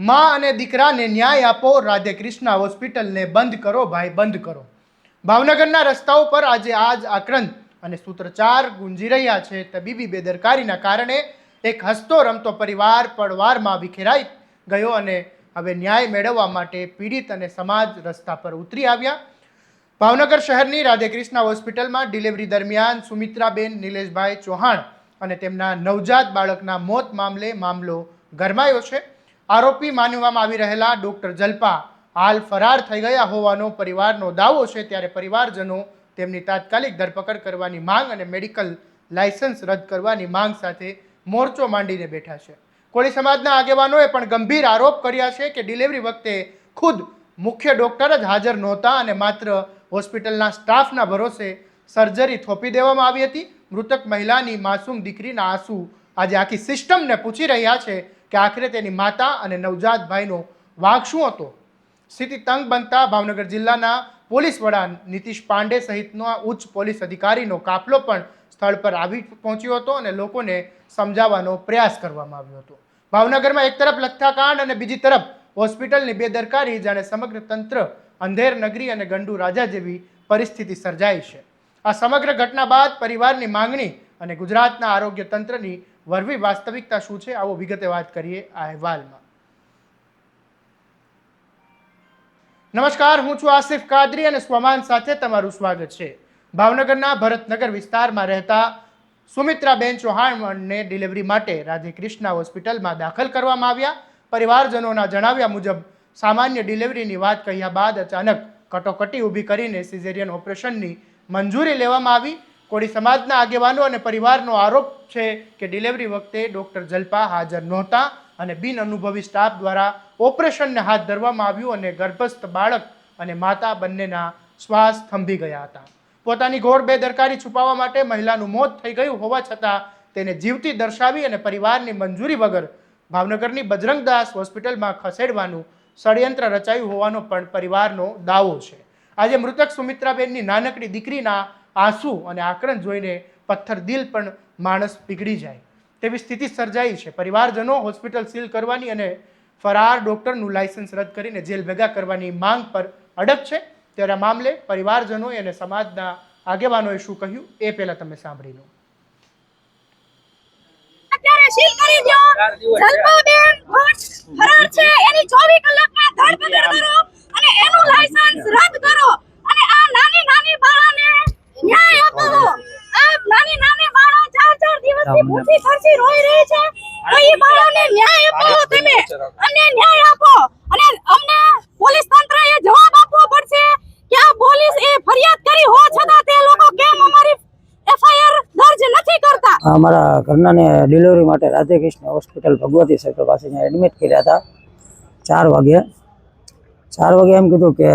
माँ अने दीकराने न्याय आपो, राधे कृष्णा होस्पिटल ने बंद करो भाई बंद करो। भावनगरना रस्ताओं पर आज आक्रांत अने सूत्रचार गुंजी रह्या छे। तबीबी बेदरकारीना कारणे एक हसतो रमतो परिवार पड़वारमां विखेराई गयो अने हवे न्याय मेळववा माटे पीड़ित अने समाज रस्ता पर उतरी आव्या। भावनगर शहरनी राधे कृष्णा होस्पिટલમાં ડિલિવરી દરમિયાન સુમિત્રાબેન નિલેશભાઈ ચૌહાણ અને તેમના નવજાત બાળકના મોત મામલે મામલો ગરમાયો છે। આરોપી માનવામાં આવી રહેલા ડોક્ટર જલ્પા હાલ ફરાર થઈ ગયા હોવાનો પરિવારનો દાવો છે। ત્યારે પરિવારજનો તેમની તાત્કાલિક ધરપકડ કરવાની માંગ અને મેડિકલ લાયસન્સ રદ કરવાની માંગ સાથે મોરચો માંડીને બેઠા છે। કોળી સમાજના આગેવાનોએ પણ ગંભીર આરોપ કર્યા છે કે ડિલિવરી વખતે ખુદ મુખ્ય ડોક્ટર જ હાજર નહોતા અને માત્ર હોસ્પિટલના સ્ટાફના ભરોસે સર્જરી થોપી દેવામાં આવી હતી। મૃતક મહિલાની માસૂમ દીકરીના આંસુ આજે આખી સિસ્ટમને પૂછી રહ્યા છે કે આખરે તેની માતા અને નવજાત ભાઈનો વાંક શું હતો। સ્થિતિ તંગ બનતા ભાવનગર જિલ્લાના પોલીસ વડા નીતિશ પાંડે સહિતનો ઉચ્ચ પોલીસ અધિકારીનો કાફલો પણ સ્થળ પર આવી પહોંચ્યો હતો અને લોકોને સમજાવવાનો પ્રયાસ કરવામાં આવ્યો હતો। ભાવનગરમાં એક તરફ લથ્થાકાંડ અને બીજી તરફ હોસ્પિટલની બેદરકારી જાણે સમગ્ર તંત્ર અંધેર નગરી અને ગંડુ રાજા જેવી પરિસ્થિતિ સર્જાઈ છે। આ સમગ્ર ઘટના બાદ પરિવારની માંગણી અને ગુજરાતના આરોગ્ય તંત્રની વરવી વાસ્તવિકતા શું છે, આવો વિગતે વાત કરીએ આ અહેવાલમાં। નમસ્કાર, હું છું આસિફ કાદરી અને સ્વમાન સાથે તમારું સ્વાગત છે। ભાવનગરના ભરતનગર વિસ્તારમાં રહેતા સુમિત્રાબેન ચૌહાણને ડિલિવરી માટે રાધે કૃષ્ણા હોસ્પિટલમાં દાખલ કરવામાં આવ્યા। પરિવારજનોના જણાવ્યા મુજબ सामान्य डिलिवरीनी बात कह्या बाद अचानक कटोकटी ऊभी करीने सिजेरियन ऑपरेशननी मंजूरी लेवामां आवी। कोળી समाजना आगेवानो अने परिवारनो आरोप छे के डिलिवरी वखते डॉक्टर जल्पा हाजर नहोता अने बिन अनुभवी स्टाफ द्वारा ऑपरेशनने हाथ धरवामां आव्युं अने गर्भस्थ बाळक अने माता बंनेना श्वास थंभी गया हता। पोतानी घोर बेदरकारी छुपाववा माटे महिलानुं मोत थई गयुं होवा छतां तेने जीवती दर्शावी अने परिवारनी मंजूरी वगर भावनगरनी बजरंगदास होस्पिટલમાં खसेडवानुं ષડયંત્ર રચાયું હોવાનો પણ પરિવારનો દાવો છે। આજે મૃતક સુમિત્રાબેનની નાનકડી દીકરીના આંસુ અને આક્રંદ જોઈને પથ્થર દિલ પણ માણસ પીગળી જાય તેવી સ્થિતિ સર્જાઈ છે। પરિવારજનો હોસ્પિટલ સીલ કરવાની અને ફરાર ડોક્ટરનું લાયસન્સ રદ કરીને જેલ ભેગા કરવાની માંગ પર અડગ છે। ત્યારે આ મામલે પરિવારજનોએ અને સમાજના આગેવાનોએ શું કહ્યું એ પહેલા તમે સાંભળી લો। સીલ કરી દો। જલ્પાબેન ફરાર છે, એની 24 કલાકમાં ધરપકડ કરો અને એનું લાયસન્સ રદ કરો અને આ નાની નાની બાળાને ન્યાય આપો। આ નાની નાની બાળા 4-4 દિવસથી ભૂખી તરસી રોઈ રહી છે, તો એ બાળાને ન્યાય આપો તમે, અને ન્યાય આપો અને અમને પોલીસ તંત્રએ જવાબ આપવો પડશે કે આ પોલીસ એ ફરિયાદ કરી હો છતાં તે લોકો કેમ અમારી एफआईआर दर्ज नहीं करता। हमारा घरना ने डिलिवरी माटे राधे कृष्ण हॉस्पिटल भगवती सर्कल पास एडमिट कर्या था। 4 वागे एम कीधुं के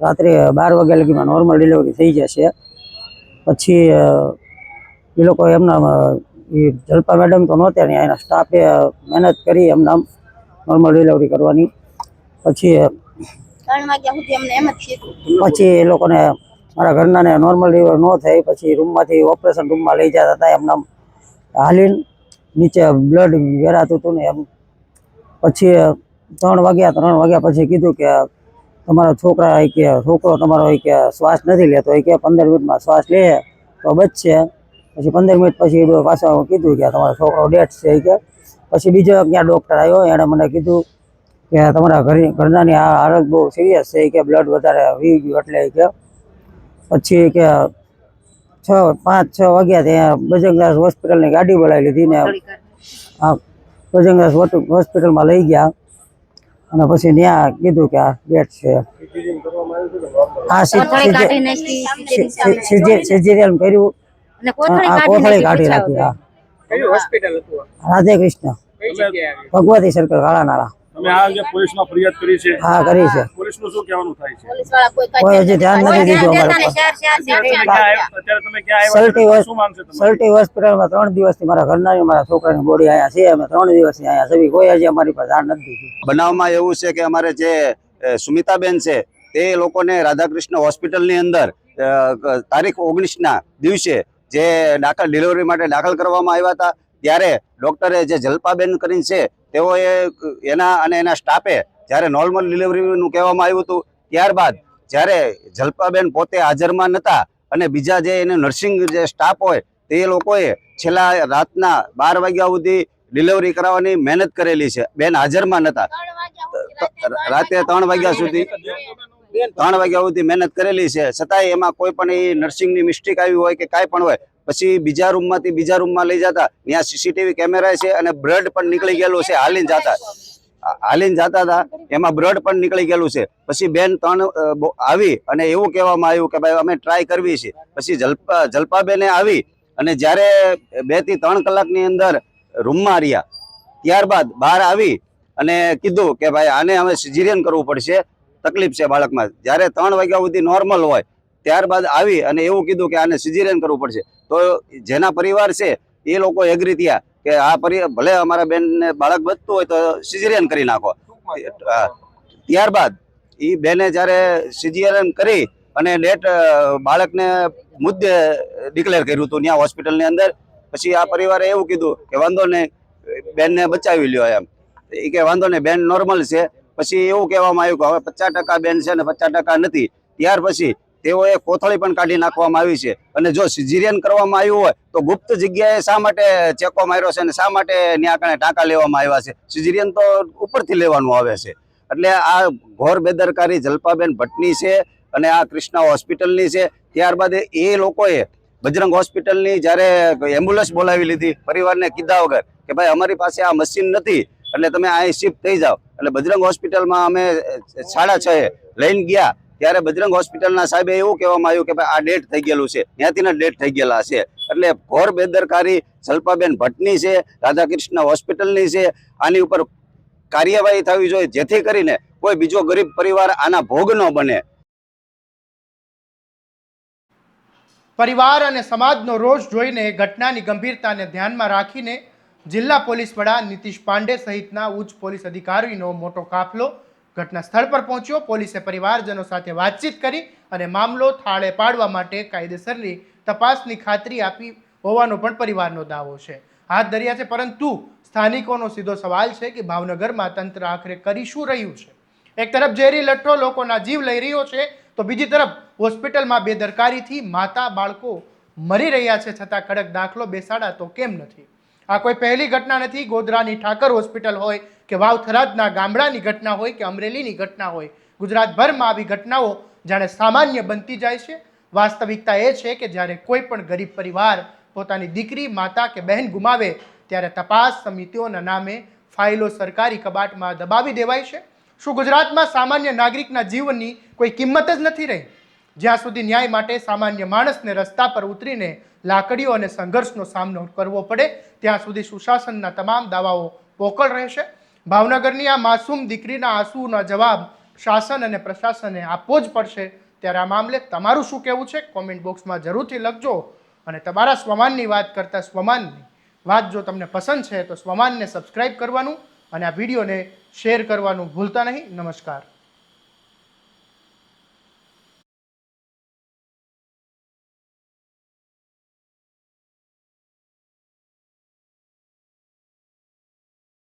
रात्रे 12 वाग्या लगीमां नॉर्मल डिलिवरी थई जशे। पछी ए लोको एमना जल्पा मैडम तो नहोता ने एना स्टाफे मेहनत करी एमना नॉर्मल डिलिवरी करवानी। पछी 3 वाग्या सुधी अमने एम ज कीधुं। पछी ए लोकोने मारा घरना ने नॉर्मल डिलिवरी न थई पछी रूम मांथी ऑपरेशन रूम में लई जता हता। एमना हालीन नीचे ब्लड वेरातुं हतुं ने एम पछी 3 वाग्या पछी कीधुं के तमारा छोकरा के छोकरो तमारो के श्वास नहीं लेतो के 15 मिनिट में श्वास ले तो बचशे। पछी 15 मिनिट पछी पाछा कीधुं के तमारो छोकरो डेड छे के। पछी बीजो क्या डॉक्टर आव्यो एणे मने कीधुं के तमारा घरनानी हालत बहुत सीरियस छे के ब्लड वधारे वी गयुं एटले के पछी के 5-6 वाग्या त्यां बजरंगदास होस्पिटल ની ગાડી બોલાવી લીધી ને આ બજરંગદાસ હોસ્પિટલ માં લઈ ગયા અને પછી ત્યાં કીધું કે આ ડેટ છે। આ સિઝેરિયન કર્યું અને કોથળી કાઢી નાખી। આ કઈ હોસ્પિટલ હતું? રાધે કૃષ્ણ ભગવતી સર્કલ કાળાનાળા। તમે આ જે પોલીસમાં ફરિયાદ કરી છે? હા કરી છે। પોલીસનું શું કહેવાનું થાય છે? પોલીસ વાળા કોઈ હજી ધ્યાન નથી દીધું અમારે પર। અત્યારે તમે ક્યાં આવ્યા? શું માંગ છે તમારી? સલ્ટી હોસ્પિટલમાં 3 દિવસથી મારા ઘરનાની મારા છોકરાની બોડી આયા છે। અમે 3 દિવસથી આયા છે, કોઈ હજી અમારી પાસે ધ્યાન નથી દીધું। બનાવમાં એવું છે કે અમારે જે સુમિતાબેન છે તે લોકોને રાધાકૃષ્ણ હોસ્પિટલની અંદર તારીખ 19ના દિવસે જે ડિલિવરી માટે દાખલ કરવામાં આવ્યા હતા ત્યારે ડોક્ટરે જે જલ્પાબેન કરીને છે તેઓએ એના અને એના સ્ટાફે જ્યારે નોર્મલ ડિલિવરીનું કહેવામાં આવ્યું હતું, ત્યારબાદ જ્યારે જલ્પાબેન પોતે હાજરમાં નહોતા અને બીજા જે એને નર્સિંગ જે સ્ટાફ હોય તે લોકોએ છેલ્લા રાતના 12 વાગ્યા સુધી ડિલિવરી કરાવવાની મહેનત કરેલી છે. બેન હાજરમાં નહોતા, રાતે 3 વાગ્યા સુધી 3 વાગ્યા સુધી મહેનત કરેલી છે, છતાંય એમાં કોઈ પણ એ નર્સિંગની મિસ્ટેક આવી હોય કે કાંઈ પણ હોય, પછી બીજા રૂમમાંથી બીજા રૂમમાં લઈ જતા. ત્યાં સીસીટીવી કેમેરા છે અને બ્લડ પણ નીકળી ગયેલું છે. હાલીને જતા હતા એમાં બ્લડ પણ નીકળી ગયેલું છે. પછી બેન 3 આવી અને એવું કહેવામાં આવ્યું કે ભાઈ અમે ટ્રાય કરવી છે. પછી જલ્પાબેને આવી અને જ્યારે 2 થી 3 કલાકની અંદર રૂમમાં રહ્યા, ત્યારબાદ બહાર આવી અને કીધું કે ભાઈ આને હવે સિઝેરિયન કરવું પડશે, તકલીફ છે બાળકમાં. જ્યારે 3 વાગ્યા સુધી નોર્મલ હોય ત્યારબાદ આવી અને એવું કીધું કે આને સિઝેરિયન કરવું પડશે. તો જેના પરિવાર છે એ લોકો એગ્રી થયા કે આ ભલે અમારા બેનને બાળક બચતું હોય તો સિઝેરિયન કરી નાખો. ત્યારબાદ એ બેને જ્યારે સિઝેરિયન કરી અને ડેટ બાળકને મુદ્દે ડિક્લેર કર્યું હતું ત્યાં હોસ્પિટલની અંદર. પછી આ પરિવારે એવું કીધું કે વાંધો નહીં, બેનને બચાવી લ્યો એમ. એ કે વાંધો નહીં, બેન નોર્મલ છે. પછી એવું કહેવામાં આવ્યું કે હવે 50% બેન છે ને 50% નથી. ત્યાર પછી તેઓએ કોથળી પણ કાઢી નાખવામાં આવી છે. અને જો સિઝેરિયન કરવામાં આવ્યું હોય તો ગુપ્ત જગ્યાએ શા માટે ચેકો માર્યો છે અને શા માટે ત્યાં કણે ટાંકા લેવામાં આવ્યા છે? સિઝેરિયન તો ઉપરથી લેવાનું આવે છે. એટલે આ ઘોર બેદરકારી જલ્પાબેન ભટ્ટની છે અને આ કૃષ્ણા હોસ્પિટલની છે. ત્યારબાદ એ લોકોએ બજરંગ હોસ્પિટલની જ્યારે એમ્બ્યુલન્સ બોલાવી લીધી પરિવારને કીધા વગર કે ભાઈ અમારી પાસે આ મશીન નથી એટલે તમે અહીં શિફ્ટ થઈ જાઓ. એટલે બજરંગ હોસ્પિટલમાં અમે 6:30 લઈને ગયા ત્યારે બજરંગ હોસ્પિટલના સાહેબે એવું કહેવામાં આવ્યું કે ભાઈ આ ડેટ થઈ ગયેલું છે, ત્યાંથી ડેટ થઈ ગયેલા છે. એટલે ઘોર બેદરકારી જલ્પાબેન ભટ્ટની છે, રાધાકૃષ્ણ હોસ્પિટલની છે. આની ઉપર કાર્યવાહી થવી જોઈએ જેથી કરીને કોઈ બીજો ગરીબ પરિવાર આના ભોગ ન બને. પરિવાર અને સમાજનો રોષ જોઈને ઘટનાની ગંભીરતાને ધ્યાનમાં રાખીને જિલ્લા પોલીસ વડા નીતિશ પાંડે સહિતના ઉચ્ચ પોલીસ અધિકારીનો મોટો કાફલો ઘટના સ્થળ પર પહોંચ્યો. પોલીસે પરિવારજનો સાથે વાતચીત કરી અને મામલો થાળે પાડવા માટે કાયદેસરની તપાસની ખાતરી આપી હોવાનો પણ પરિવારનો દાવો છે. હાથ ધર્યા છે. પરંતુ સ્થાનિકોનો સીધો સવાલ છે કે ભાવનગરમાં તંત્ર આખરે કરી શું રહ્યું છે? એક તરફ ઝેરી લઠ્ઠો લોકોના જીવ લઈ રહ્યો છે તો બીજી તરફ હોસ્પિટલમાં બેદરકારીથી માતા બાળકો મરી રહ્યા છે, છતાં કડક દાખલો બેસાડાતો કેમ નથી? આ કોઈ પહેલી ઘટના નથી. ગોધરાની ઠાકર હોસ્પિટલ હોય કે વાવથરાદના ગામડાની ઘટના હોય કે અમરેલીની ઘટના હોય, ગુજરાતભરમાં આવી ઘટનાઓ જાણે સામાન્ય બનતી જાય છે. વાસ્તવિકતા એ છે કે જ્યારે કોઈ પણ ગરીબ પરિવાર પોતાની દીકરી, માતા કે બહેન ગુમાવે ત્યારે તપાસ સમિતિઓના નામે ફાઇલો સરકારી કબાટમાં દબાવી દેવાય છે. શું ગુજરાતમાં સામાન્ય નાગરિકના જીવનની કોઈ કિંમત જ નથી રહી? જ્યાં સુધી ન્યાય માટે સામાન્ય માણસને રસ્તા પર ઉતરીને લાકડીઓ અને સંઘર્ષનો સામનો કરવો પડે ત્યાં સુધી સુશાસનના તમામ દાવાઓ પોકળ રહેશે. ભાવનગરની આ માસૂમ દીકરીના આંસુનો જવાબ શાસન અને પ્રશાસને આપવો જ પડશે. ત્યારે આ મામલે તમારું શું કહેવું છે? કોમેન્ટ બોક્સમાં જરૂરથી લખજો. અને તમારા સ્વમાનની વાત કરતાં સ્વમાનની વાત જો તમને પસંદ છે તો સ્વમાનને સબસ્ક્રાઇબ કરવાનું અને આ વિડીયોને શેર કરવાનું ભૂલતા નહીં. નમસ્કાર.